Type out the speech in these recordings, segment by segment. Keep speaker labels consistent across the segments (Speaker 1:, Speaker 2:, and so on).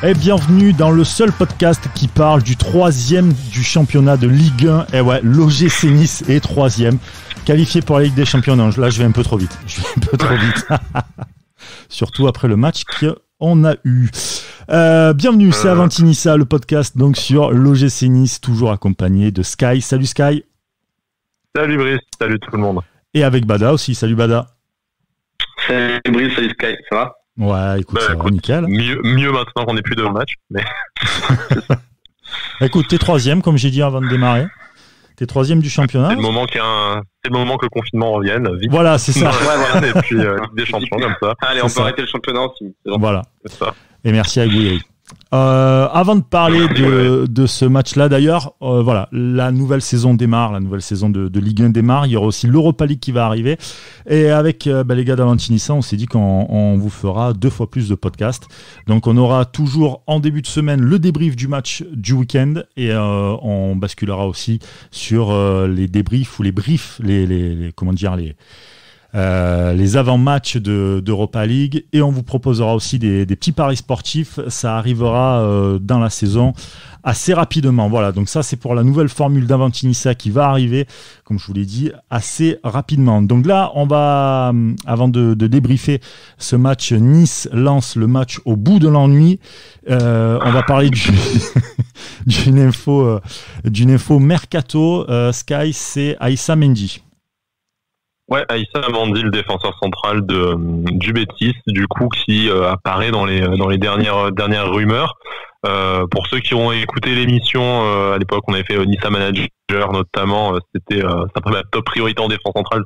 Speaker 1: Et bienvenue dans le seul podcast qui parle du 3e du championnat de Ligue 1. Et ouais, l'OGC Nice est 3e, qualifié pour la Ligue des Champions. Non, là je vais un peu trop vite. Surtout après le match qu'on a eu. Bienvenue, c'est Avantinissa, le podcast donc sur l'OGC Nice, toujours accompagné de Sky. Salut Sky.
Speaker 2: Salut Brice, salut tout le monde.
Speaker 1: Et avec Bada aussi, salut Bada.
Speaker 3: Salut Brice, salut Sky, ça va ?
Speaker 1: Ouais, écoute, ça va, nickel.
Speaker 2: Mieux maintenant qu'on n'est plus dans le match. Mais...
Speaker 1: Écoute, t'es 3e, comme j'ai dit avant de démarrer. T'es 3e du championnat.
Speaker 2: C'est le moment que le confinement revienne. Vite.
Speaker 1: Voilà, c'est ça.
Speaker 2: Voilà. Et puis Ligue des Champions comme ça.
Speaker 3: Allez, on peut arrêter le championnat aussi.
Speaker 1: Voilà.
Speaker 2: C'est ça.
Speaker 1: Et merci à Gouiri. Avant de parler de ce match-là, d'ailleurs, voilà, la nouvelle saison démarre, la nouvelle saison de Ligue 1 démarre. Il y aura aussi l'Europa League qui va arriver. Et avec les gars d'Avantinissa, on s'est dit qu'on vous fera 2 fois plus de podcasts. Donc on aura toujours en début de semaine le débrief du match du week-end et on basculera aussi sur les débriefs ou les briefs, les avant-matchs d'Europa League, et on vous proposera aussi des petits paris sportifs. Ça arrivera dans la saison assez rapidement. Voilà, donc ça c'est pour la nouvelle formule d'Avantinissa qui va arriver, comme je vous l'ai dit, assez rapidement. Donc là, on va, avant de débriefer ce match Nice-Lens, le match au bout de l'ennui, on va parler d'une info mercato. Sky, c'est Aïssa Mendy.
Speaker 2: Ouais, Aïssa Mendy, le défenseur central du Betis, du coup, qui apparaît dans les dernières rumeurs. Pour ceux qui ont écouté l'émission, à l'époque, on avait fait Nissa Manager notamment. C'était la top priorité en défense centrale.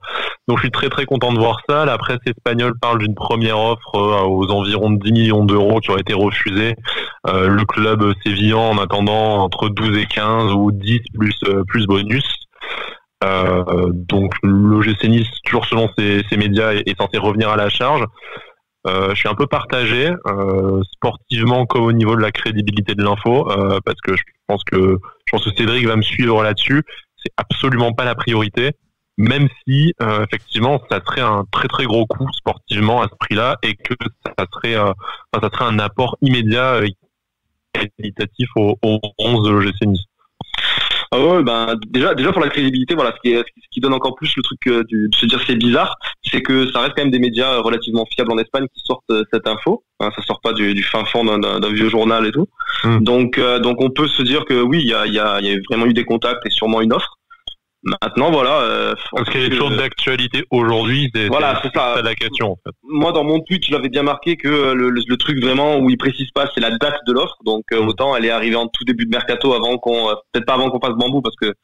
Speaker 2: Donc, je suis très très content de voir ça. La presse espagnole parle d'une première offre aux environs de 10 millions d'euros qui aurait été refusée. Le club sévillan, en attendant, entre 12 et 15 ou 10 plus bonus. Donc l'OGC Nice, toujours selon ses médias, est censé revenir à la charge. Je suis un peu partagé, sportivement comme au niveau de la crédibilité de l'info, parce que je pense que Cédric va me suivre là-dessus. C'est absolument pas la priorité, même si effectivement ça serait un très très gros coup sportivement à ce prix-là, et que ça serait un apport immédiat qualitatif au 11 de l'OGC Nice.
Speaker 3: Ah ouais, déjà pour la crédibilité, voilà, ce qui donne encore plus le truc de se dire c'est bizarre, c'est que ça reste quand même des médias relativement fiables en Espagne qui sortent cette info. Hein, ça sort pas du fin fond d'un vieux journal et tout. Donc on peut se dire que oui, il y a vraiment eu des contacts et sûrement une offre. Maintenant, voilà.
Speaker 2: Parce qu'il y a des choses d'actualité aujourd'hui, c'est ça la question, en fait.
Speaker 3: Moi, dans mon tweet, je l'avais bien marqué que le truc vraiment où il précise pas, c'est la date de l'offre. Donc, autant elle est arrivée en tout début de mercato peut-être pas avant qu'on fasse Bambou, parce que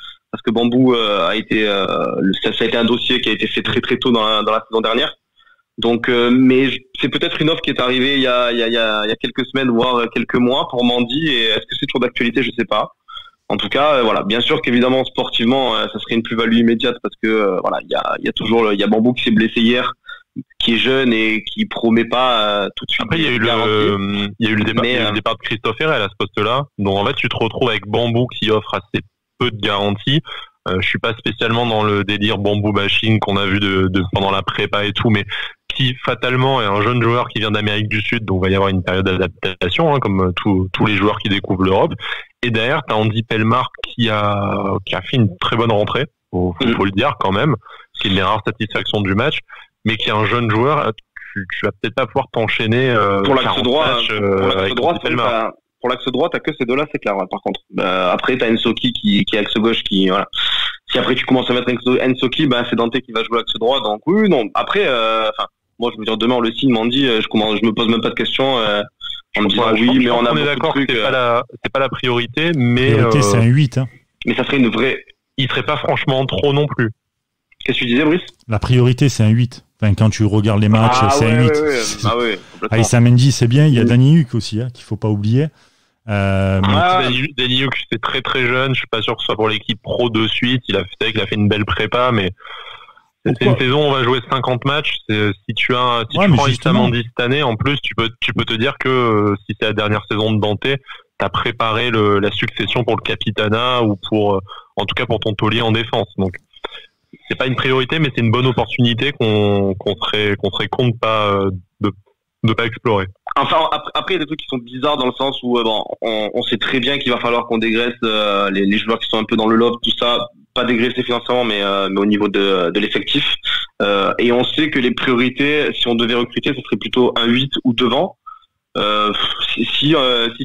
Speaker 3: Bambou ça a été un dossier qui a été fait très très tôt dans la saison dernière. Donc, mais c'est peut-être une offre qui est arrivée il y a quelques semaines, voire quelques mois pour Mendy. Et est-ce que c'est toujours d'actualité? Je sais pas. En tout cas, voilà, bien sûr qu'évidemment sportivement, ça serait une plus-value immédiate parce que voilà, il y a Bambou qui s'est blessé hier, qui est jeune et qui promet pas tout de suite.
Speaker 2: Après, il y a eu le départ de Christophe Herrel à ce poste-là. Donc en fait, tu te retrouves avec Bambou qui offre assez peu de garanties. Je suis pas spécialement dans le délire Bambou bashing qu'on a vu pendant la prépa et tout, mais qui fatalement est un jeune joueur qui vient d'Amérique du Sud, donc il va y avoir une période d'adaptation, hein, comme tous les joueurs qui découvrent l'Europe. Et derrière, t'as Andy Pellemard qui a fait une très bonne rentrée, faut le dire quand même, qui est une des rares satisfactions du match, mais qui est un jeune joueur. Tu vas peut-être pas pouvoir t'enchaîner
Speaker 3: pour l'axe droit. Pour l'axe droit, t'as que ces deux-là, c'est clair. Par contre, après t'as Ensoki qui est axe gauche, qui voilà. Si après tu commences à mettre Ensoki, c'est Dante qui va jouer axe droit. Donc oui, non. Après, moi je veux dire, demain on le signe, Mendy, je me pose même pas de question. On me dira oui, mais on est
Speaker 2: d'accord, c'est pas la priorité, mais
Speaker 1: priorité, c'est un 8, hein.
Speaker 3: Mais ça serait une vraie.
Speaker 2: Il serait pas franchement trop non plus.
Speaker 3: Qu'est-ce que tu disais, Brice?
Speaker 1: La priorité, c'est un 8. Enfin, quand tu regardes les matchs, c'est un 8. Aïssa Mendy, c'est bien. Il y a Danny Huck aussi, hein, qu'il faut pas oublier.
Speaker 2: Danny Huck, c'est très très jeune. Je suis pas sûr que ce soit pour l'équipe pro de suite. Il a fait une belle prépa, mais c'est une saison où on va jouer 50 matchs. Si tu prends Aïssa Mendy cette année, en plus, tu peux te dire que si c'est la dernière saison de Dante, t'as préparé la succession pour le Capitana ou en tout cas pour ton taulier en défense. Donc c'est pas une priorité, mais c'est une bonne opportunité qu'on serait con de pas explorer.
Speaker 3: Enfin, après, il y a des trucs qui sont bizarres dans le sens où on sait très bien qu'il va falloir qu'on dégraisse les joueurs qui sont un peu dans le loft, tout ça, pas dégraisser financièrement, mais au niveau de l'effectif. Et on sait que les priorités, si on devait recruter, ce serait plutôt un 8 ou devant. Si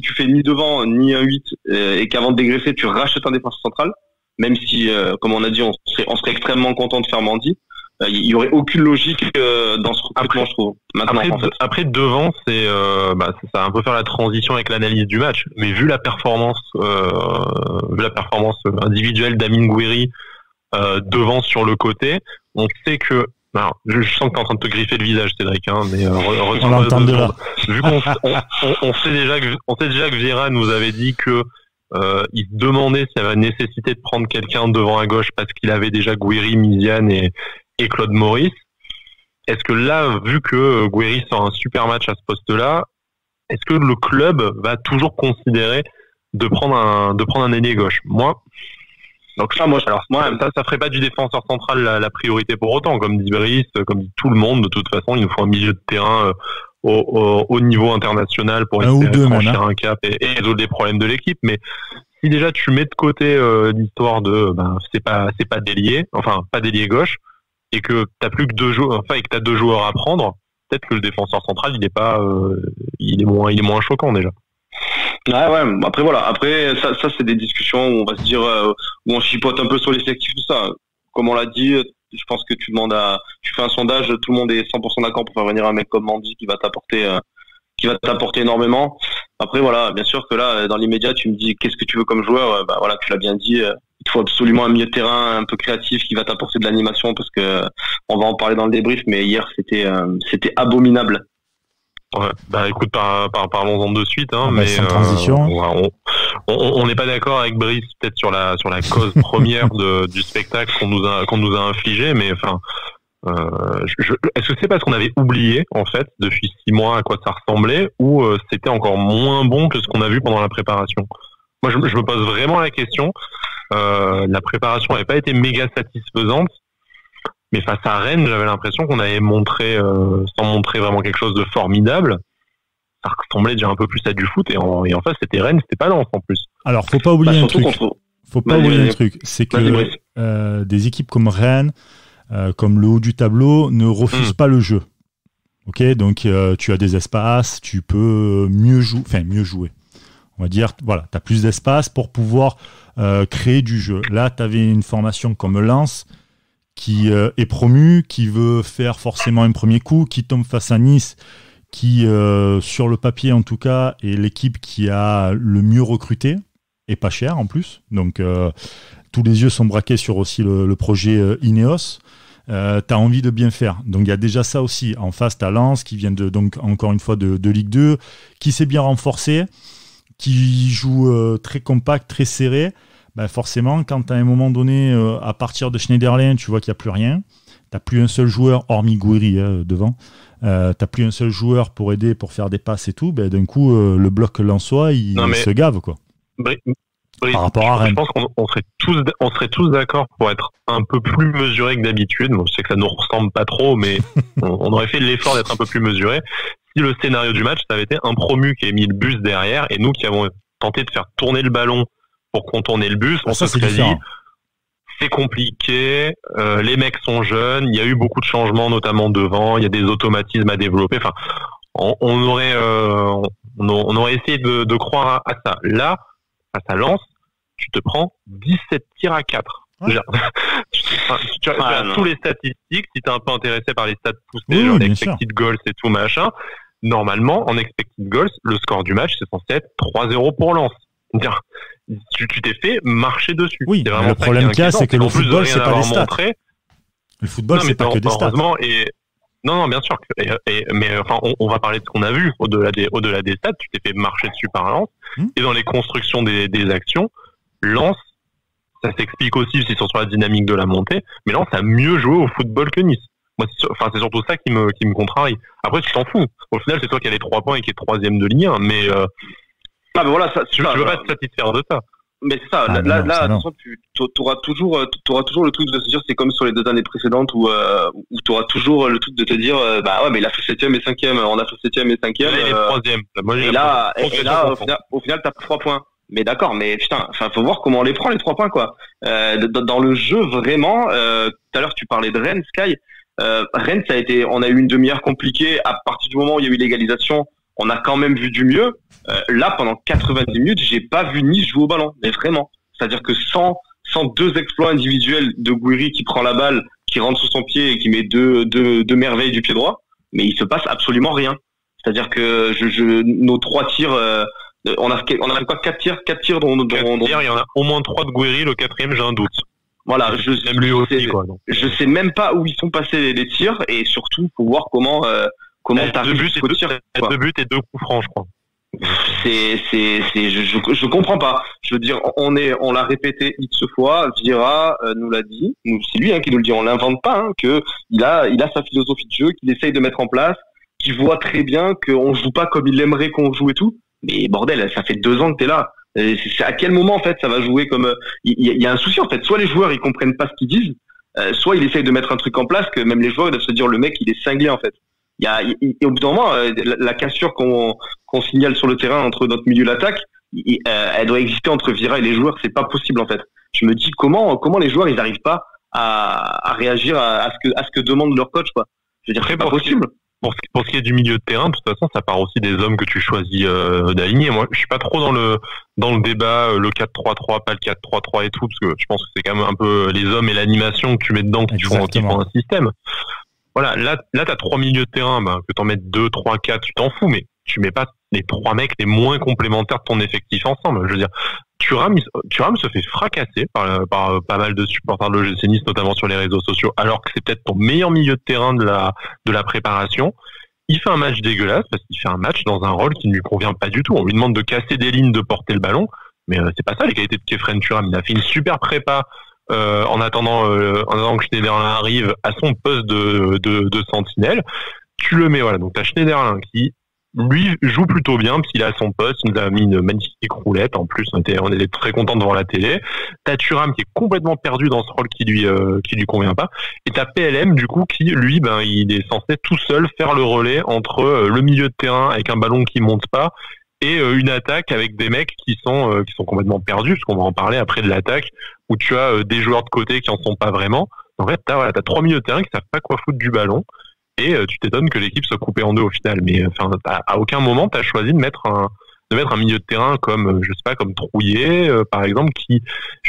Speaker 3: tu fais ni devant ni un 8 et qu'avant de dégraisser, tu rachètes un défenseur central, même si, comme on a dit, on serait extrêmement content de faire Mendy. Il y aurait aucune logique dans ce recrutement, je trouve.
Speaker 2: Après devant, ça va un peu faire la transition avec l'analyse du match. Mais vu la performance individuelle d'Amine Gouiri devant sur le côté, on sait que. Alors, je sens que t'es en train de te griffer le visage, Cédric, hein, mais
Speaker 1: on l'entend de là.
Speaker 2: Vu on sait déjà que Vieira nous avait dit que il se demandait s'il y avait nécessité de prendre quelqu'un devant à gauche parce qu'il avait déjà Gouiri, Miziane et Claude Maurice. Est-ce que là, vu que Gouiri sort un super match à ce poste-là, est-ce que le club va toujours considérer de prendre un ailier gauche? Ça ferait pas du défenseur central la priorité pour autant, comme dit Brice, comme dit tout le monde. De toute façon, il nous faut un milieu de terrain au niveau international pour essayer de franchir un cap et résoudre les problèmes de l'équipe. Mais si déjà tu mets de côté l'histoire de c'est pas d'ailier, enfin pas d'ailier gauche, et que t'as plus que deux joueurs, et que t'as deux joueurs à prendre, peut-être que le défenseur central il est moins choquant déjà.
Speaker 3: Ouais. Après voilà. Après ça c'est des discussions où on va se dire où on chipote un peu sur l'effectif, tout ça. Comme on l'a dit, je pense que tu fais un sondage, tout le monde est 100% d'accord pour faire venir un mec comme Mendy qui va t'apporter énormément. Après voilà, bien sûr que là dans l'immédiat tu me dis qu'est-ce que tu veux comme joueur, tu l'as bien dit. Il faut absolument un milieu de terrain un peu créatif qui va t'apporter de l'animation parce que on va en parler dans le débrief, mais hier c'était abominable.
Speaker 2: Ouais, écoute, parlons-en de suite, hein, mais
Speaker 1: sans transition.
Speaker 2: On n'est pas d'accord avec Brice peut-être sur la cause première du spectacle qu'on nous a infligé, mais enfin, est-ce que c'est parce qu'on avait oublié en fait depuis 6 mois à quoi ça ressemblait, ou c'était encore moins bon que ce qu'on a vu pendant la préparation? Moi, je me pose vraiment la question. La préparation n'avait pas été méga satisfaisante. Mais face à Rennes, j'avais l'impression qu'on avait montré, sans montrer vraiment quelque chose de formidable, ça ressemblait déjà un peu plus à du foot. Et en face, c'était Rennes, c'était pas Lens en plus.
Speaker 1: Alors, faut pas oublier un truc. C'est que des équipes comme Rennes, comme le haut du tableau, ne refusent pas le jeu. Ok, donc tu as des espaces, tu peux mieux jouer. On va dire, voilà, tu as plus d'espace pour pouvoir créer du jeu. Là, tu avais une formation comme Lens qui est promu, qui veut faire forcément un premier coup, qui tombe face à Nice, qui, sur le papier en tout cas, est l'équipe qui a le mieux recruté, et pas cher en plus. Donc, tous les yeux sont braqués sur aussi le projet Ineos. T'as envie de bien faire. Donc, il y a déjà ça aussi. En face, t'as Lens, qui vient donc encore une fois de Ligue 2, qui s'est bien renforcé, qui joue très compact, très serré. Forcément, quand à un moment donné, à partir de Schneiderlin, tu vois qu'il n'y a plus rien, tu n'as plus un seul joueur, hormis Gouiri devant, tu n'as plus un seul joueur pour aider, pour faire des passes et tout, d'un coup, le bloc lensois, il se gave, quoi. Par rapport à Rennes.
Speaker 2: Je pense qu'on serait tous d'accord pour être un peu plus mesuré que d'habitude. Bon, je sais que ça ne nous ressemble pas trop, mais on aurait fait l'effort d'être un peu plus mesuré. Si le scénario du match, ça avait été un promu qui a mis le bus derrière, et nous qui avons tenté de faire tourner le ballon pour contourner le bus, on se serait dit c'est compliqué, les mecs sont jeunes, il y a eu beaucoup de changements notamment devant, il y a des automatismes à développer. Enfin, on aurait essayé de croire à ça. Là, face à Lens, tu te prends 17 tirs à 4. Ouais. Tu as tous les statistiques, si tu es un peu intéressé par les stats poussées, genre expected goals et tout machin, normalement en expected goals, le score du match c'est censé être 3-0 pour Lens. Tu t'es fait marcher dessus.
Speaker 1: Oui, c'est vraiment le problème qu'il y a, c'est que le football, c'est pas des stats. Le football, c'est pas que des stats.
Speaker 2: Non, bien sûr. Mais enfin, on va parler de ce qu'on a vu au-delà des stats. Tu t'es fait marcher dessus par Lens. Et dans les constructions des actions, Lens, ça s'explique aussi s'ils sont sur la dynamique de la montée. Mais Lens a mieux joué au football que Nice. Moi, c'est surtout ça qui me contrarie. Après, tu t'en fous. Au final, c'est toi qui as les 3 points et qui est 3e de Ligue 1. Mais voilà, tu veux pas te satisfaire de ça.
Speaker 3: Mais c'est ça. Là, de toute façon, tu auras toujours le truc de se dire, c'est comme sur les 2 années précédentes où tu auras toujours le truc de te dire, bah ouais, mais il a fait 7e et 5e, on a fait 7e et 5e.
Speaker 2: Là, il est 3e.
Speaker 3: Et là, au final, t'as 3 points. Mais d'accord, mais putain, enfin, faut voir comment on les prend, les 3 points, quoi. Dans le jeu, vraiment, tout à l'heure, tu parlais de Rennes, Sky. Rennes, on a eu une demi-heure compliquée. À partir du moment où il y a eu l'égalisation, on a quand même vu du mieux. Là, pendant 90 minutes, j'ai pas vu Nice jouer au ballon, mais vraiment. C'est-à-dire que sans 2 exploits individuels de Gouiri qui prend la balle, qui rentre sous son pied et qui met deux merveilles du pied droit, mais il se passe absolument rien. C'est-à-dire que nos 3 tirs, on a fait quoi, 4 tirs dont
Speaker 2: il y en a au moins 3 de Gouiri, le 4e, j'ai un doute.
Speaker 3: Voilà, je sais même pas où ils sont passés les tirs, et surtout, faut voir comment t'arrives au tir.
Speaker 2: 2 buts et 2 coups francs, je crois.
Speaker 3: Je comprends pas. Je veux dire, on l'a répété X fois. Vira nous l'a dit. C'est lui qui nous le dit. On l'invente pas. Que il a sa philosophie de jeu qu'il essaye de mettre en place, qu'il voit très bien qu'on joue pas comme il aimerait qu'on joue et tout. Mais bordel, ça fait 2 ans que t'es là. C'est à quel moment en fait ça va jouer comme il y a un souci en fait. Soit les joueurs ils comprennent pas ce qu'ils disent, soit il essaye de mettre un truc en place que même les joueurs ils doivent se dire le mec il est cinglé en fait. Au bout d'un moment, la cassure qu'on signale sur le terrain entre notre milieu et l'attaque, elle doit exister entre Vira et les joueurs. C'est pas possible en fait. Je me dis comment les joueurs ils n'arrivent pas à réagir à ce que demande leur coach, quoi. Je veux dire, c'est pas possible.
Speaker 2: Pour ce qui est du milieu de terrain, de toute façon, ça part aussi des hommes que tu choisis d'aligner. Moi, je suis pas trop dans le débat le 4-3-3, pas le 4-3-3 et tout, parce que je pense que c'est quand même un peu les hommes et l'animation que tu mets dedans qui font un système. Voilà, là t'as 3 milieux de terrain, que t'en mettes 2, 3, 4, tu t'en fous, mais tu mets pas les 3 mecs les moins complémentaires de ton effectif ensemble. Je veux dire, Thuram se fait fracasser par pas mal de supporters de l'OGC Nice, notamment sur les réseaux sociaux, alors que c'est peut-être ton meilleur milieu de terrain de la préparation. Il fait un match dégueulasse parce qu'il fait un match dans un rôle qui ne lui convient pas du tout. On lui demande de casser des lignes, de porter le ballon, mais c'est pas ça les qualités de Khéphren Thuram. Il a fait une super prépa en attendant que Schneiderlin arrive à son poste de sentinelle. Tu le mets, voilà. Donc t'as Schneiderlin qui lui joue plutôt bien parce qu'il a son poste, il nous a mis une magnifique roulette en plus, on était très contents devant la télé. T'as Thuram qui est complètement perdu dans ce rôle qui lui convient pas, et t'as PLM du coup qui lui il est censé tout seul faire le relais entre le milieu de terrain avec un ballon qui monte pas et une attaque avec des mecs qui sont complètement perdus, parce qu'on va en parler après de l'attaque où tu as des joueurs de côté qui en sont pas vraiment. En fait t'as 3 milieux de terrain qui savent pas quoi foutre du ballon. Et tu t'étonnes que l'équipe soit coupée en 2 au final. Mais enfin, à aucun moment t'as choisi de mettre un milieu de terrain comme je sais pas, comme Trouillet par exemple,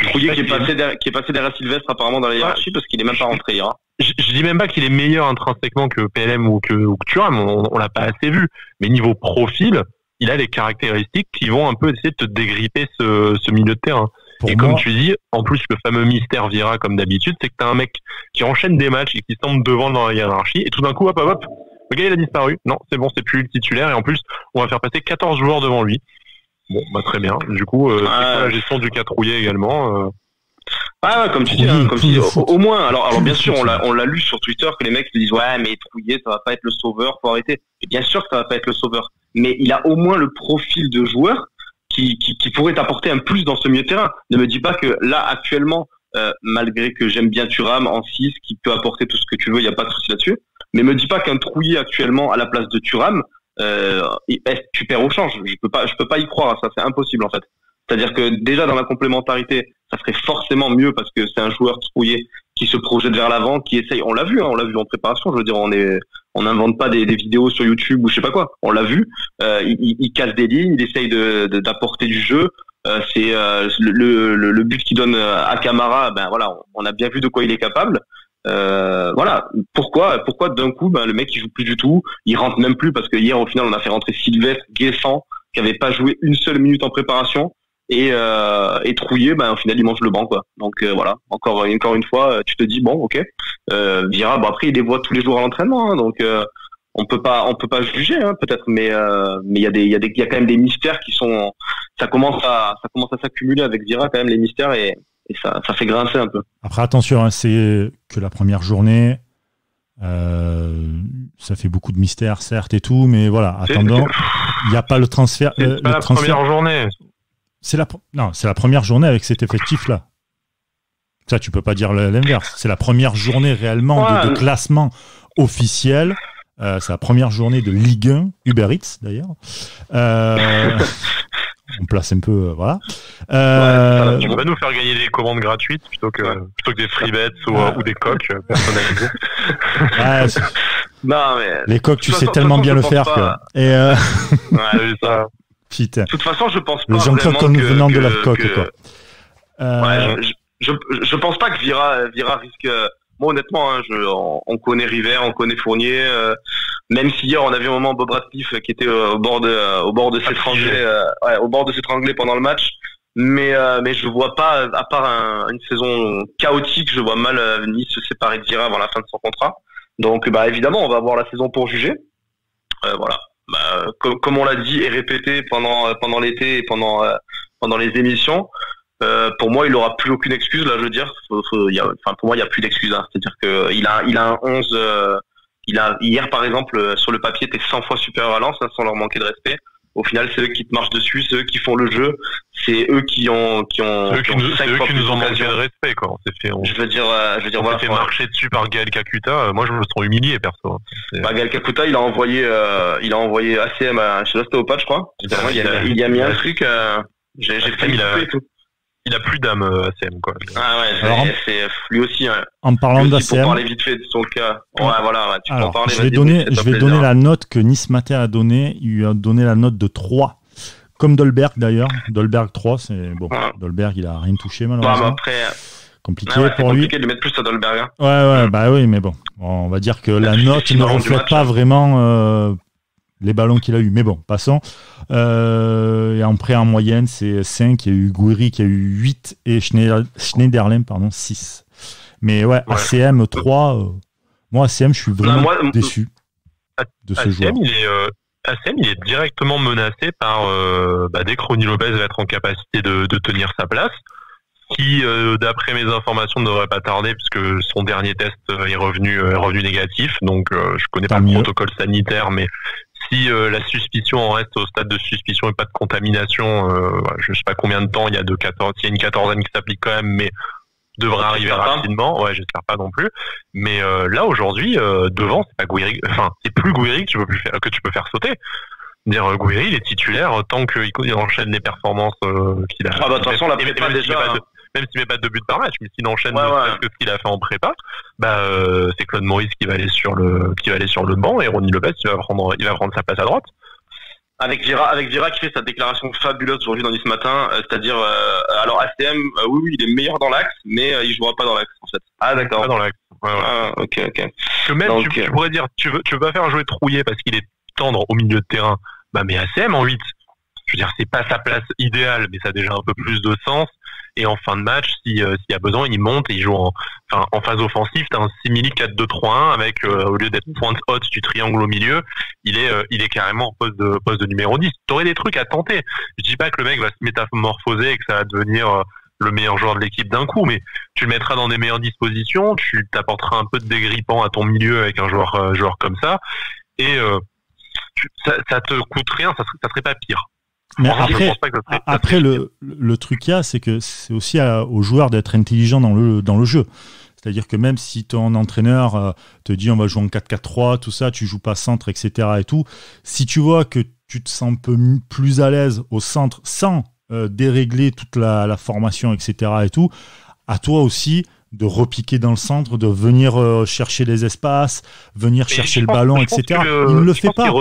Speaker 3: Trouillet qui est passé derrière Sylvestre apparemment dans la hiérarchie parce qu'il est même pas rentré hier.
Speaker 2: Je dis même pas qu'il est meilleur intrinsèquement que PLM ou que Thuram, on l'a pas assez vu. Mais niveau profil, il a les caractéristiques qui vont un peu essayer de te dégripper ce milieu de terrain. Et comme tu dis, en plus, le fameux mystère Vira, comme d'habitude, c'est que t'as un mec qui enchaîne des matchs et qui semble devant dans la hiérarchie, et tout d'un coup, hop, le gars, il a disparu. Non, c'est bon, c'est plus le titulaire, et en plus, on va faire passer 14 joueurs devant lui. Bon, très bien. Du coup, c'est quoi la gestion du cas Trouillet également
Speaker 3: ouais, comme tu dis, au moins. Alors bien sûr, on l'a lu sur Twitter que les mecs se disent ouais, mais Trouillet, ça va pas être le sauveur, faut arrêter. Et bien sûr que ça va pas être le sauveur, mais il a au moins le profil de joueur qui pourrait t'apporter un plus dans ce milieu de terrain. Ne me dis pas que là, actuellement, malgré que j'aime bien Thuram en 6, qui peut apporter tout ce que tu veux, il n'y a pas de souci là-dessus, mais me dis pas qu'un Trouillet actuellement à la place de Thuram, tu perds au change. Je peux pas y croire à ça, c'est impossible en fait. C'est-à-dire que déjà dans la complémentarité, ça serait forcément mieux parce que c'est un joueur Trouillet qui se projette vers l'avant, qui essaye, on l'a vu en préparation, je veux dire, on n'invente pas des vidéos sur YouTube ou je sais pas quoi. On l'a vu. Il casse des lignes, il essaye d'apporter du jeu. C'est le but qu'il donne à Camara. Ben voilà, on a bien vu de quoi il est capable. Voilà. Pourquoi d'un coup, le mec il joue plus du tout. Il rentre même plus parce que hier au final on a fait rentrer Sylvestre Guessant qui avait pas joué une seule minute en préparation. Et Trouillet, au final il mange le banc quoi. Donc voilà, encore une fois, tu te dis bon, ok. Vira, après il les voit tous les jours à l'entraînement, donc on peut pas juger peut-être, mais il y a quand même des mystères qui sont, ça commence à s'accumuler avec Vira quand même, les mystères, et ça fait grincer un peu.
Speaker 1: Après attention, c'est que la première journée. Ça fait beaucoup de mystères certes et tout, mais voilà, attendant, il n'y a pas le transfert.
Speaker 2: C'est pas la première journée.
Speaker 1: c'est la première journée avec cet effectif-là. Ça, tu peux pas dire l'inverse. C'est la première journée réellement de classement officiel. C'est la première journée de Ligue 1, Uber Eats d'ailleurs. On place un peu, voilà.
Speaker 2: Tu vas nous faire gagner des commandes gratuites plutôt que des free bets ou des coques personnalisées.
Speaker 3: Non, mais
Speaker 1: les coques, tu sais tellement bien le faire que.
Speaker 2: Ça.
Speaker 1: Putain.
Speaker 3: De toute façon, je pense pas.
Speaker 1: Les gens croient comme venant de la coque, quoi.
Speaker 3: Je pense pas que Vira risque. Moi, honnêtement, on connaît River, on connaît Fournier. Même si hier, on a vu un moment Bob Radcliffe qui était au bord de s'étrangler pendant le match. Mais je vois pas, à part une saison chaotique, je vois mal Nice se séparer de Vira avant la fin de son contrat. Donc, évidemment, on va avoir la saison pour juger. Voilà. Comme on l'a dit et répété pendant l'été et pendant les émissions. Pour moi, il aura plus aucune excuse là. Je veux dire, pour moi, il y a plus d'excuse. Hein. C'est-à-dire que il a un 11. Hier, par exemple, sur le papier, était 100 fois supérieur à Lens, hein, sans leur manquer de respect. Au final, c'est eux qui te marchent dessus, c'est eux qui font le jeu, c'est eux qui nous
Speaker 2: ont manqué de respect, quoi.
Speaker 3: Je veux dire,
Speaker 2: on s'est fait marcher dessus par Gaël Kakuta. Moi, je me sens humilié, perso.
Speaker 3: Gaël Kakuta, il a envoyé ACM à l'ostéopathe, je crois. Il a mis un truc. J'ai fait il a plus d'âme, ACM, quoi. Ah ouais, alors, c'est lui aussi. Hein.
Speaker 1: En parlant d'ACM.
Speaker 3: Pour parler vite fait de son cas. Ouais, voilà, tu peux en parler.
Speaker 1: Je vais donner la note que Nice Matin a donnée. Il lui a donné la note de 3. Comme Dolberg, d'ailleurs. Dolberg 3, c'est bon. Ouais. Dolberg, il a rien touché, malheureusement.
Speaker 3: Après.
Speaker 1: Compliqué pour lui.
Speaker 3: C'est compliqué de mettre plus à Dolberg. Hein.
Speaker 1: Ouais, oui, mais bon. On va dire que la note ne reflète pas vraiment les ballons qu'il a eu. Mais bon, passons. Et après, en moyenne, c'est 5. Il y a eu Gouiri qui a eu 8 et Schneiderlin, 6. Mais ouais. ACM 3. Moi, ACM, je suis vraiment déçu de ce joueur.
Speaker 2: ACM, il est directement menacé par dès que Ronny Lopez va être en capacité de tenir sa place, qui, d'après mes informations, ne devrait pas tarder puisque son dernier test est revenu négatif. Donc, je connais pas le protocole sanitaire, mais si la suspicion en reste au stade de suspicion et pas de contamination, je sais pas combien de temps il y a une quatorzaine qui s'applique quand même, mais devrait arriver rapidement. Ouais, j'espère pas non plus. Mais là aujourd'hui, devant, c'est pas Gouiri, c'est plus Gouiri que tu peux faire sauter. Dire Gouiri, il est titulaire tant qu'il enchaîne les performances qu'il a.
Speaker 3: De toute façon, la prépa déjà.
Speaker 2: Même s'il met pas de but par match, mais s'il enchaîne ce qu'il a fait en prépa, c'est Claude Maurice qui va aller sur le banc et Ronny Lopez il va prendre sa place à droite.
Speaker 3: Avec Vira qui fait sa déclaration fabuleuse aujourd'hui dans Nice Matin, c'est-à-dire alors ACM, oui, il est meilleur dans l'axe, mais il jouera pas dans l'axe en fait. Ah d'accord.
Speaker 2: Pas dans l'axe. Ouais.
Speaker 3: Ah, ok.
Speaker 2: Que même donc, tu pourrais dire tu veux pas faire jouer Trouillet parce qu'il est tendre au milieu de terrain. Mais ACM en 8. Je veux dire, c'est pas sa place idéale, mais ça a déjà un peu plus de sens. Et en fin de match, s'il y a besoin, il monte et il joue en phase offensive. T'as un simili 4-2-3-1 avec, au lieu d'être pointe haute du triangle au milieu, il est carrément en poste de numéro 10. T'aurais des trucs à tenter. Je dis pas que le mec va se métamorphoser et que ça va devenir le meilleur joueur de l'équipe d'un coup, mais tu le mettras dans des meilleures dispositions, tu t'apporteras un peu de dégrippant à ton milieu avec un joueur comme ça, et ça te coûte rien, ça serait pas pire.
Speaker 1: Mais après le truc qu'il y a, c'est que c'est aussi aux joueurs d'être intelligents dans le jeu. C'est-à-dire que même si ton entraîneur te dit on va jouer en 4-4-3, tout ça, tu joues pas centre, etc. et tout, si tu vois que tu te sens un peu plus à l'aise au centre sans dérégler toute la formation, etc. et tout, à toi aussi de repiquer dans le centre, de venir chercher les espaces, venir chercher le ballon, etc. Il ne le fait pas.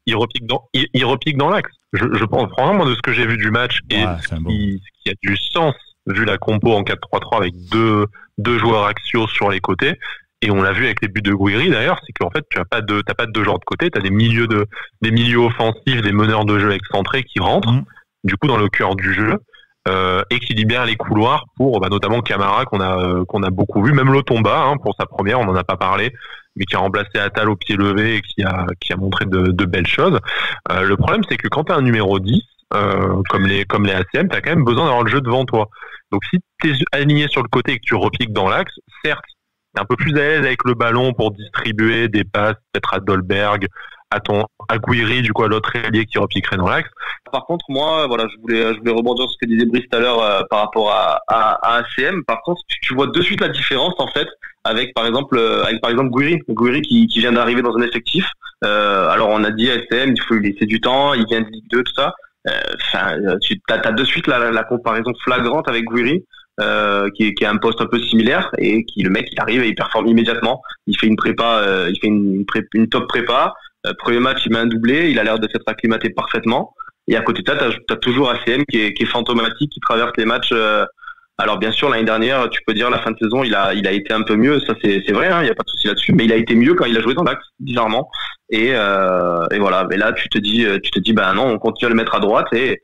Speaker 2: Il repique dans l'axe. Je pense vraiment de ce que j'ai vu du match et ce qui a du sens vu la compo en 4-3-3 avec deux joueurs axiaux sur les côtés. Et on l'a vu avec les buts de Gouiri d'ailleurs, c'est qu'en fait t'as pas de deux joueurs de côté, t'as des milieux offensifs, des meneurs de jeu excentrés qui rentrent du coup dans le cœur du jeu. Et qui libère les couloirs pour notamment Camara qu'on a beaucoup vu, même Lotomba pour sa première, on n'en a pas parlé, mais qui a remplacé Attal au pied levé et qui a montré de belles choses. Le problème c'est que quand tu as un numéro 10 comme les ACM, tu as quand même besoin d'avoir le jeu devant toi. Donc si tu es aligné sur le côté et que tu repiques dans l'axe, certes, tu es un peu plus à l'aise avec le ballon pour distribuer des passes peut-être à Dolberg, à Gouiri, du coup à l'autre ailier qui repiquerait dans l'axe.
Speaker 3: Par contre, moi, voilà, je voulais rebondir sur ce que disait Brice tout à l'heure par rapport à ACM. Par contre, tu vois de suite la différence en fait avec par exemple Gouiri qui vient d'arriver dans un effectif. Alors on a dit ACM, il faut lui laisser du temps, il vient de Ligue 2, tout ça. Tu as de suite la comparaison flagrante avec Gouiri. Qui est un poste un peu similaire et le mec il arrive et il performe immédiatement. Il fait une prépa, une top prépa. Premier match il met un doublé, il a l'air de s'être acclimaté parfaitement. Et à côté de ça, t'as toujours ACM qui est fantomatique, qui traverse les matchs. Alors bien sûr l'année dernière, tu peux dire la fin de saison, il a été un peu mieux, ça c'est vrai, il y a pas de souci là-dessus. Mais il a été mieux quand il a joué dans l'axe, bizarrement. Et voilà. Mais là tu te dis, bah non, on continue à le mettre à droite et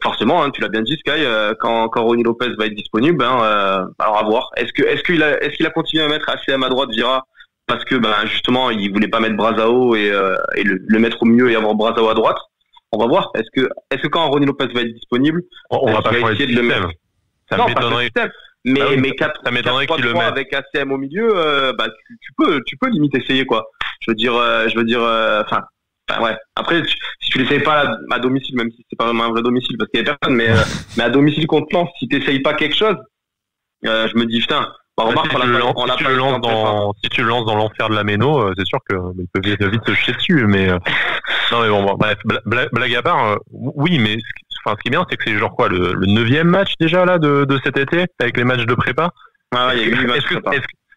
Speaker 3: forcément, tu l'as bien dit, Sky, quand Ronny Lopez va être disponible, alors à voir. Est-ce qu'il a continué à mettre ACM à droite, Vira, parce que justement il voulait pas mettre Brazao et le mettre au milieu et avoir Brazao à droite. On va voir. Est-ce que quand Ronny Lopez va être disponible,
Speaker 2: on va pas essayer de le mettre.
Speaker 3: Ça m'étonnerait. Mais 4-3-3 avec ACM au milieu, tu peux limite essayer quoi. Je veux dire, ouais. Après, si tu l'essayes pas à domicile, même si c'est pas vraiment un vrai domicile parce qu'il y a personne, mais à domicile contre Lens, si t'essayes pas quelque chose, je me dis putain.
Speaker 2: Si tu le lances dans l'enfer de la Méno, c'est sûr que il peut vite se chier dessus. Mais non, mais bon, bref, blague à part, oui, mais ce qui est bien, c'est que c'est genre quoi, le 9e match déjà là de cet été avec les matchs de prépa.
Speaker 3: Ah, il y a eu 8 matchs.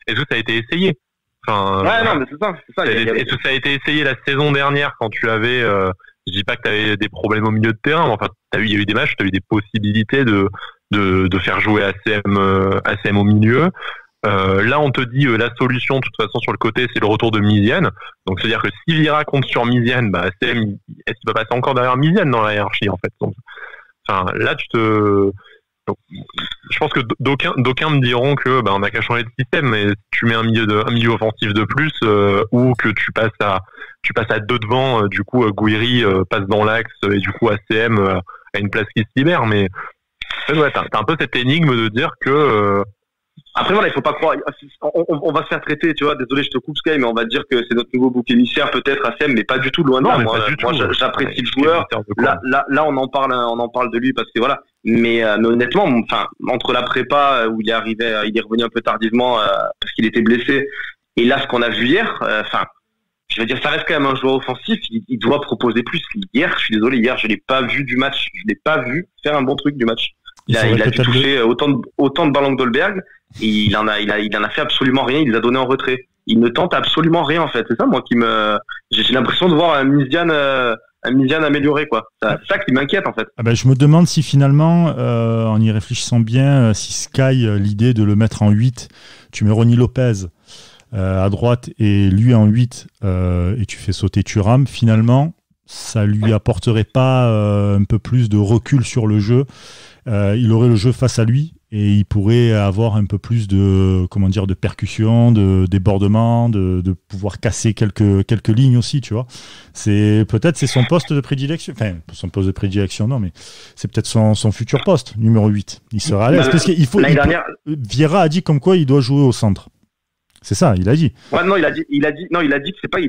Speaker 2: Est-ce que ça a été essayé? Enfin,
Speaker 3: ouais, non, mais c'est ça.
Speaker 2: Est-ce que ça a été essayé la saison dernière quand tu avais, je dis pas que tu avais des problèmes au milieu de terrain, mais enfin, il y a eu des matchs, tu as eu des possibilités de faire jouer ACM au milieu. Là, on te dit la solution, de toute façon, sur le côté, c'est le retour de Miziane. Donc, c'est-à-dire que si Vira compte sur Miziane, ACM, est-ce qu'il peut passer encore derrière Miziane dans la hiérarchie, en fait? Donc, enfin, là, donc, je pense que d'aucuns me diront que on n'a qu'à changer de système, mais si tu mets un milieu offensif de plus, ou que tu passes à deux devant, du coup Gouiri passe dans l'axe et du coup ACM a une place qui se libère, mais ouais, t'as un peu cette énigme de dire que
Speaker 3: après voilà, il faut pas croire, on va se faire traiter, tu vois, désolé je te coupe Sky, mais on va dire que c'est notre nouveau bouc émissaire peut-être ACM, mais pas du tout, loin de là. Moi j'apprécie le joueur. Là on en parle de lui parce que voilà. Mais honnêtement, enfin, entre la prépa où il est revenu un peu tardivement parce qu'il était blessé, et là ce qu'on a vu hier, je veux dire, ça reste quand même un joueur offensif. Il doit proposer plus. Hier, je suis désolé, je l'ai pas vu du match. Je l'ai pas vu faire un bon truc du match. Il a dû toucher autant de ballons que Dolberg, et il en a fait absolument rien. Il les a donnés en retrait. Il ne tente absolument rien en fait. C'est ça moi j'ai l'impression de voir un Miziane amélioré quoi. C'est ça qui m'inquiète en fait.
Speaker 1: Je me demande si finalement, en y réfléchissant bien, si Sky, l'idée de le mettre en 8, tu mets Ronny Lopez à droite et lui en 8 et tu fais sauter Thuram, finalement ça lui apporterait pas un peu plus de recul sur le jeu. Il aurait le jeu face à lui et il pourrait avoir un peu plus de percussion, de débordement, de pouvoir casser quelques lignes aussi, tu vois. C'est son poste de prédilection. Enfin, son poste de prédilection, non, mais c'est peut-être son futur poste, numéro 8. Il sera à l'aise. Parce qu'il faut. Vieira a dit comme quoi il doit jouer au centre. C'est ça, il a dit.
Speaker 3: Ouais, non, il a dit que il a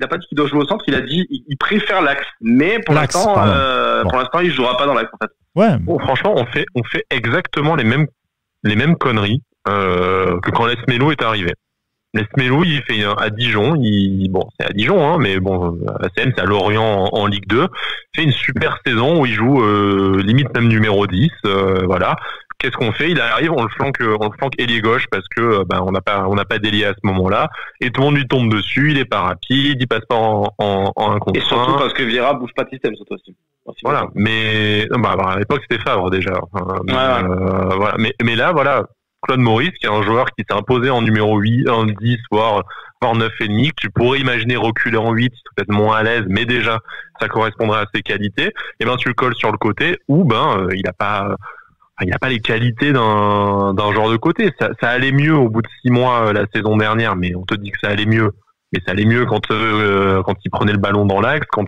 Speaker 3: pas dit qu'il doit jouer au centre, il a dit il préfère l'axe. Mais pour l'instant, il jouera pas dans l'axe, en fait.
Speaker 1: Ouais.
Speaker 2: Bon, franchement, on fait exactement les mêmes conneries, que quand Les Melou est arrivé. Les Melou, il fait à Dijon, c'est à Dijon, hein, mais bon, ACM, c'est à Lorient en Ligue 2. Il fait une super saison où il joue, limite même numéro 10, voilà. Qu'est-ce qu'on fait? Il arrive, on le flanque ailier gauche parce que on n'a pas d'ailier à ce moment-là, et tout le monde lui tombe dessus. Il est pas rapide, il passe pas en un contre un.
Speaker 3: Et surtout parce que Vieira bouge pas de système, surtout aussi.
Speaker 2: Voilà, mais à l'époque c'était Favre déjà. Voilà, mais là voilà, Claude Maurice qui est un joueur qui s'est imposé en numéro 8, en 10, voire 9,5, que tu pourrais imaginer reculer en 8, peut-être moins à l'aise, mais déjà ça correspondrait à ses qualités. Et tu le colles sur le côté où il n'a pas les qualités d'un joueur de côté. Ça allait mieux au bout de 6 mois la saison dernière, mais on te dit que ça allait mieux. Mais ça allait mieux quand il prenait le ballon dans l'axe, quand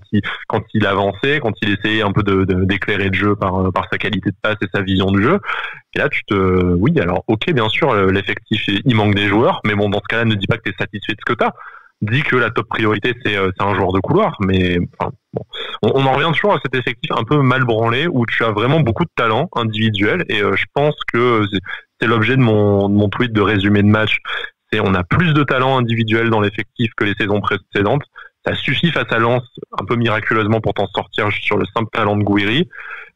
Speaker 2: il avançait, quand il essayait un peu d'éclairer le jeu par sa qualité de passe et sa vision du jeu. Et là, oui, alors ok, bien sûr, l'effectif il manque des joueurs, mais bon, dans ce cas-là, ne dis pas que tu es satisfait de ce que tu as. dit que la top priorité c'est un joueur de couloir, mais enfin, bon. On en revient toujours à cet effectif un peu mal branlé où tu as vraiment beaucoup de talent individuel et je pense que c'est l'objet de mon tweet de résumé de match. On a plus de talent individuel dans l'effectif que les saisons précédentes. Ça suffit face à Lens un peu miraculeusement pour t'en sortir sur le simple talent de Gouiri,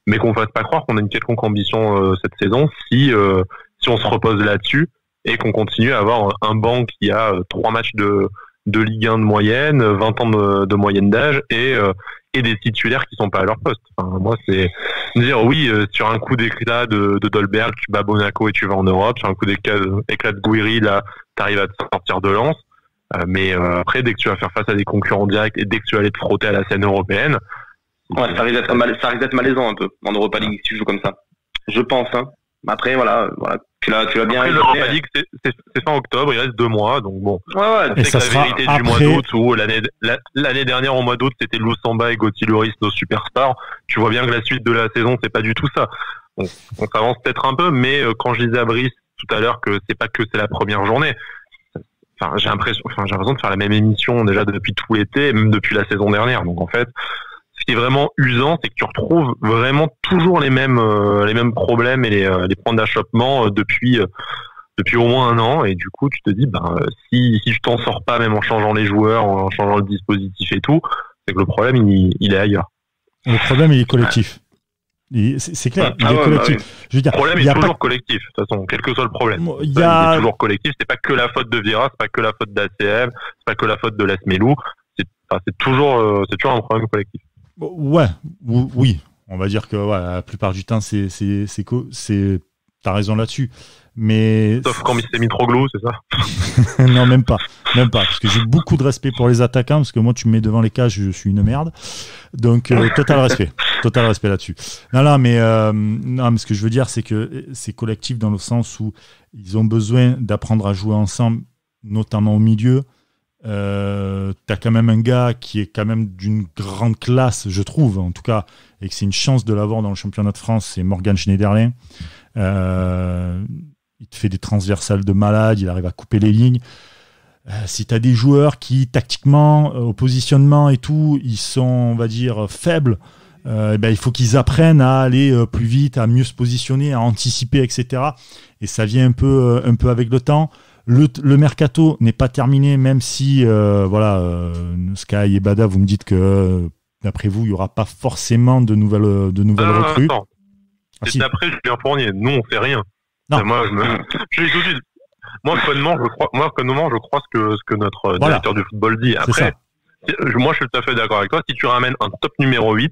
Speaker 2: mais qu'on ne fasse pas croire qu'on a une quelconque ambition cette saison si on se repose là-dessus et qu'on continue à avoir un banc qui a 3 matchs de Ligue 1 de moyenne, 20 ans de moyenne d'âge et des titulaires qui sont pas à leur poste. Enfin, moi, c'est dire oui, sur un coup d'éclat de Dolberg, tu bats Monaco et tu vas en Europe. Sur un coup d'éclat de Gouiri, là, t'arrives à te sortir de Lens. Mais après, dès que tu vas faire face à des concurrents directs et dès que tu vas aller te frotter à la scène européenne,
Speaker 3: ça risque d'être malaisant un peu en Europa League si tu joues comme ça. Je pense. Hein. Après, voilà, tu l'as bien.
Speaker 2: Après, l'Europa League, c'est fin octobre, il reste 2 mois, donc bon.
Speaker 3: Ouais.
Speaker 1: Et ça
Speaker 2: la vérité du mois d'août, où l'année dernière au mois d'août, c'était Loussamba et Gauthier Loris, nos superstars. Tu vois bien que la suite de la saison, c'est pas du tout ça. On s'avance peut-être un peu, mais quand je disais à Brice tout à l'heure que c'est pas que c'est la première journée. Enfin, j'ai l'impression de faire la même émission déjà depuis tout l'été, même depuis la saison dernière. Donc en fait, ce qui est vraiment usant, c'est que tu retrouves vraiment toujours les mêmes problèmes et les points d'achoppement depuis au moins 1 an. Et du coup, tu te dis, si je t'en sors pas, même en changeant les joueurs, en changeant le dispositif et tout, c'est que le problème il est ailleurs.
Speaker 1: Le problème il est collectif. C'est clair, il est collectif.
Speaker 2: Oui. Je veux dire, le problème est toujours collectif, de toute façon, quel que soit le problème. Il est toujours collectif, c'est pas que la faute de Vieira, c'est pas que la faute d'ACM, c'est pas que la faute de Lasmelou, c'est toujours un problème collectif.
Speaker 1: Oui, on va dire que la plupart du temps, t'as raison là-dessus. Mais
Speaker 2: sauf quand c'est Mitroglou, c'est ça?
Speaker 1: Non, même pas, parce que j'ai beaucoup de respect pour les attaquants, parce que moi, tu me mets devant les cages, je suis une merde. Donc, total respect là-dessus. Non, mais ce que je veux dire, c'est que c'est collectif dans le sens où ils ont besoin d'apprendre à jouer ensemble, notamment au milieu. T'as quand même un gars qui est quand même d'une grande classe, je trouve, en tout cas, et que c'est une chance de l'avoir dans le championnat de France, c'est Morgan Schneiderlin. Il te fait des transversales de malade, il arrive à couper les lignes. Si tu as des joueurs qui, tactiquement, au positionnement et tout, ils sont, on va dire, faibles, il faut qu'ils apprennent à aller plus vite, à mieux se positionner, à anticiper, etc. Et ça vient un peu avec le temps. Le mercato n'est pas terminé, même si, Sky et Bada, vous me dites que, d'après vous, il n'y aura pas forcément de nouvelles recrues.
Speaker 2: C'est d'après Julien Fournier. Nous, on fait rien. Non. Je dis tout de suite. Moi, connement, je crois ce que notre directeur du football dit. Après, moi, je suis tout à fait d'accord avec toi. Si tu ramènes un top numéro 8,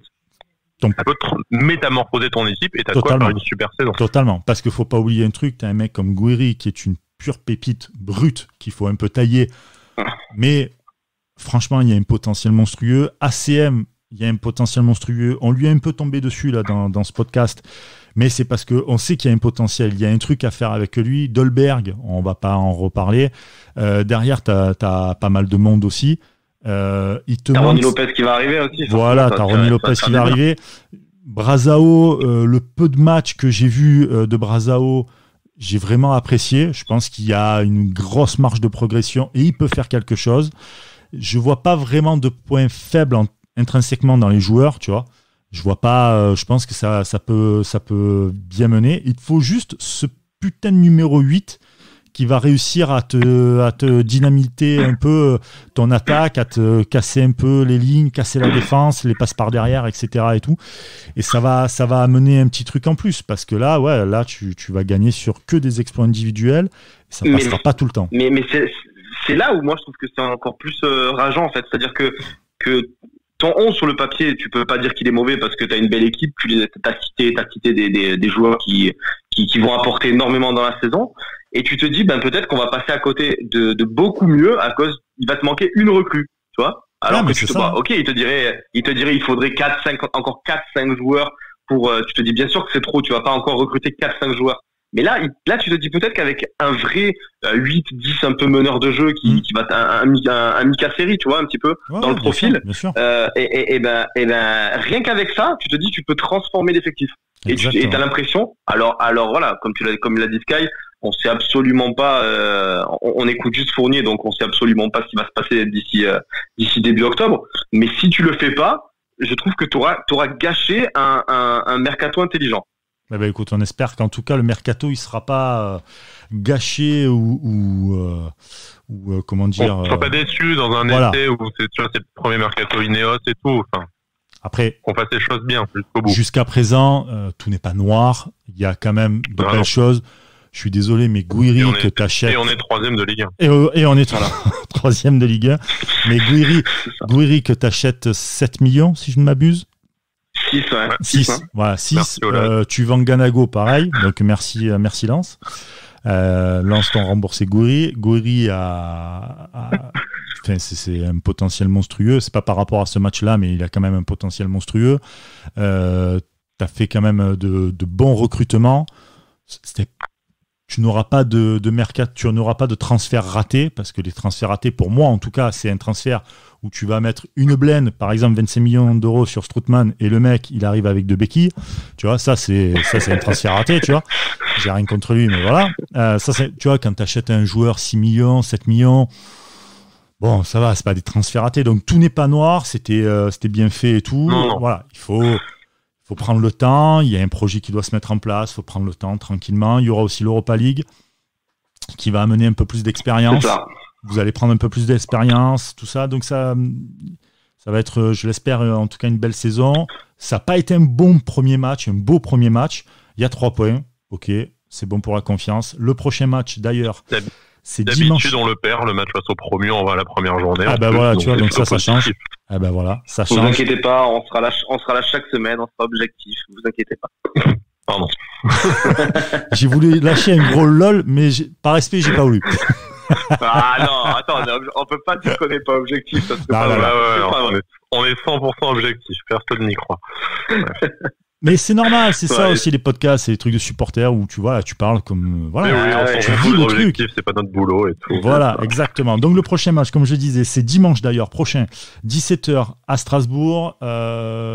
Speaker 2: ça peut métamorphoser ton équipe et t'as de quoi faire une super saison.
Speaker 1: Totalement. Parce qu'il faut pas oublier un truc. T'as un mec comme Gouiri qui est une pure pépite brute qu'il faut un peu tailler. Mais franchement, il y a un potentiel monstrueux. ACM, il y a un potentiel monstrueux. On lui a un peu tombé dessus là dans ce podcast. Mais c'est parce qu'on sait qu'il y a un potentiel. Il y a un truc à faire avec lui. Dolberg, on va pas en reparler. Derrière, t'as pas mal de monde aussi.
Speaker 3: T'as Ronny Lopez qui va arriver aussi.
Speaker 1: Voilà, t'as Ronny Lopez qui va arriver. Brazao, le peu de matchs que j'ai vu de Brazao, j'ai vraiment apprécié. Je pense qu'il y a une grosse marge de progression et il peut faire quelque chose. Je vois pas vraiment de points faibles intrinsèquement dans les joueurs, tu vois. Je vois pas, je pense que ça peut bien mener. Il te faut juste ce putain de numéro 8 qui va réussir à te dynamiter un peu ton attaque, à te casser un peu les lignes, casser la défense, les passes par derrière, etc. et tout. Et ça va amener un petit truc en plus parce que là, tu vas gagner sur que des exploits individuels. Et ça passera pas tout le temps.
Speaker 3: Mais c'est là où moi je trouve que c'est encore plus rageant en fait. C'est-à-dire que ton 11 sur le papier, tu peux pas dire qu'il est mauvais parce que tu as une belle équipe, t'as cité des joueurs qui vont apporter énormément dans la saison et tu te dis peut-être qu'on va passer à côté de beaucoup mieux à cause il va te manquer une recrue, tu vois. Alors que il te dirait il faudrait 4-5 joueurs pour tu te dis bien sûr que c'est trop, tu vas pas encore recruter 4-5 joueurs. Mais là, tu te dis peut-être qu'avec un vrai 8-10 un peu meneur de jeu qui va un Mika Seri, tu vois, un petit peu dans le profil.
Speaker 1: Bien sûr.
Speaker 3: Et rien qu'avec ça, tu te dis tu peux transformer l'effectif. Et t'as l'impression. Alors voilà, comme l'a dit Sky, on sait absolument pas. On écoute juste Fournier, donc on sait absolument pas ce qui va se passer d'ici début octobre. Mais si tu le fais pas, je trouve que t'auras gâché un mercato intelligent.
Speaker 1: Eh ben, écoute, on espère qu'en tout cas le mercato il sera pas gâché ou comment dire.
Speaker 2: On ne sera pas déçu dans un été où c'est le premier mercato Ineos et tout. Enfin,
Speaker 1: après,
Speaker 2: qu'on fasse les choses bien jusqu'au bout.
Speaker 1: Jusqu'à présent, tout n'est pas noir. Il y a quand même de belles choses. Je suis désolé, mais Gouiri que t'achètes.
Speaker 2: Et on est 3e de Ligue 1.
Speaker 1: Et on est 3e de Ligue 1. Mais Gouiri que t'achètes 7 millions, si je ne m'abuse.
Speaker 3: 6, ouais.
Speaker 1: 6. Voilà, 6. Tu vends Ganago, pareil. Donc, merci Lance. Lance t'ont remboursé Gouiri. Gouiri c'est un potentiel monstrueux. C'est pas par rapport à ce match-là, mais il a quand même un potentiel monstrueux. T'as fait quand même de bons recrutements. Tu n'auras pas de mercat, tu n'auras pas de transfert raté, parce que les transferts ratés, pour moi en tout cas, c'est un transfert où tu vas mettre une blende, par exemple 25 millions d'euros sur Strootman, et le mec, il arrive avec 2 béquilles. Tu vois, ça c'est un transfert raté, tu vois. J'ai rien contre lui, mais voilà. Tu vois, quand tu achètes un joueur 6 millions, 7 millions, bon, ça va, c'est pas des transferts ratés. Donc tout n'est pas noir, c'était bien fait et tout.
Speaker 2: Non.
Speaker 1: Voilà, il faut prendre le temps, il y a un projet qui doit se mettre en place, il faut prendre le temps tranquillement. Il y aura aussi l'Europa League qui va amener un peu plus d'expérience. Vous allez prendre un peu plus d'expérience, tout ça. Donc ça va être, je l'espère, en tout cas une belle saison. Ça n'a pas été un beau premier match. Il y a 3 points. Ok, c'est bon pour la confiance. Le prochain match, d'ailleurs, c'est dimanche.
Speaker 2: D'habitude, on le perd, le match face au promu, on va à la première journée.
Speaker 1: Ah bah voilà, tu vois, donc ça change. Ah bah voilà, ça change.
Speaker 3: Vous inquiétez pas, on sera là chaque semaine, on sera objectif, vous inquiétez pas.
Speaker 2: Pardon.
Speaker 1: J'ai voulu lâcher un gros lol, mais par respect, j'ai pas voulu.
Speaker 3: Ah non, attends, on peut pas dire qu'on n'est pas objectif. Parce que
Speaker 2: on est 100% objectif, personne n'y croit. Ouais.
Speaker 1: Mais c'est normal, c'est ça aussi les podcasts, c'est les trucs de supporters où tu vois, tu parles comme
Speaker 2: voilà.
Speaker 1: Tu vis le truc.
Speaker 2: C'est pas notre boulot et tout.
Speaker 1: Voilà, exactement. Donc le prochain match, comme je disais, c'est dimanche d'ailleurs, prochain, 17h à Strasbourg,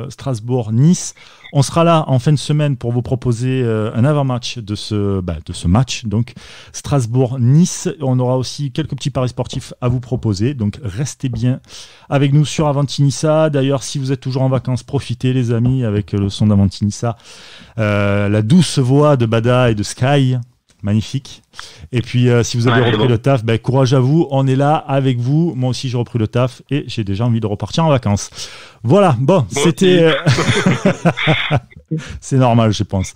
Speaker 1: Strasbourg-Nice. On sera là en fin de semaine pour vous proposer un avant-match de ce match, donc Strasbourg-Nice. On aura aussi quelques petits paris sportifs à vous proposer, donc restez bien avec nous sur Avantinissa. D'ailleurs, si vous êtes toujours en vacances, profitez les amis avec le son d'Avantinissa. La douce voix de Bada et de Sky, magnifique. Et puis si vous avez repris le taf, courage à vous, on est là avec vous. Moi aussi j'ai repris le taf et j'ai déjà envie de repartir en vacances. Voilà, bon, c'était c'est normal je pense.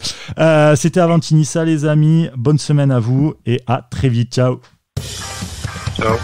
Speaker 1: C'était Avantinissa les amis, bonne semaine à vous et à très vite, ciao.
Speaker 2: Ciao.